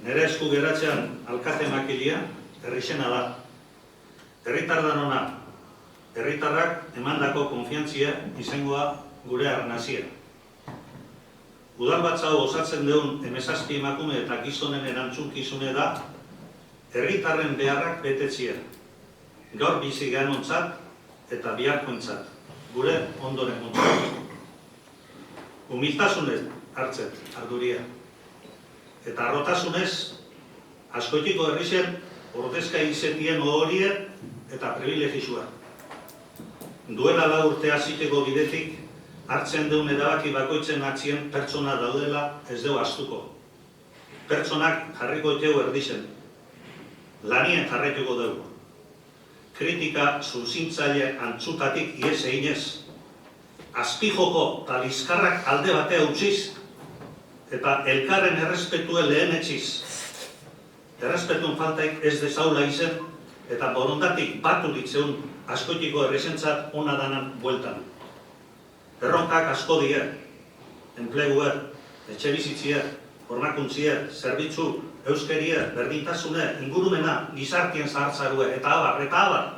nire esku geratzean alkate makilea, herrixena da. Herritar danona, herritarrak emandako konfiantzia izangoa gure arnazia. Udalbatzau osatzen deun 17 emakume eta gizonen erantzunkizune da, herritarren beharrak betetzia. Gaur bizi gehanontzat eta biharkoentzat, gure ondoren ontzat. Humiltasunez hartzet, arduria. Eta arrotasunez, askoitiko herrixen ordezka izetien ohorie eta privilegizua. Duela 4 urte hasiteko bidetik, hartzen deun erabaki bakoitzen atzien pertsona daudela ez deu astuko. Pertsonak jarriko eteu erdixen. Lanien jarraituko dugu. Kritika zuzintzaile antzutatik ies eginez. Azpijoko eta liskarrak alde batea utziz eta elkarren errespetue lehen etxiz. Errespetun faltaik ez dezaula izen eta borondatik batu ditzeun askoitiko herrizentzat ona danan bueltan. Erronkak asko die, enplegua, etxebizitzia, formakuntzia, zerbitzu, euskeria, berdintasune, ingurumena, gizartien zahartzarue, eta abar.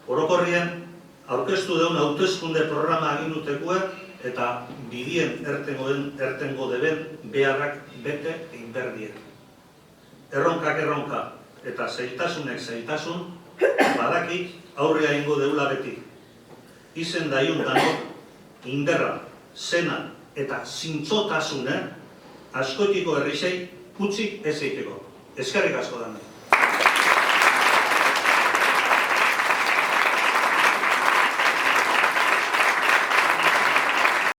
Orokorrien, aurkeztu deun hauteskunde programa agindutekue eta bidien ertengo deben beharrak bete egin berdie. Erronkak erronka eta zailtasunek zailtasun, badakik aurrea ingo deula beti. Izen daiun danok, inderra, zena eta zintzotasune askoitiko herrisei utzik ez eiteko. Eskerrik asko danok.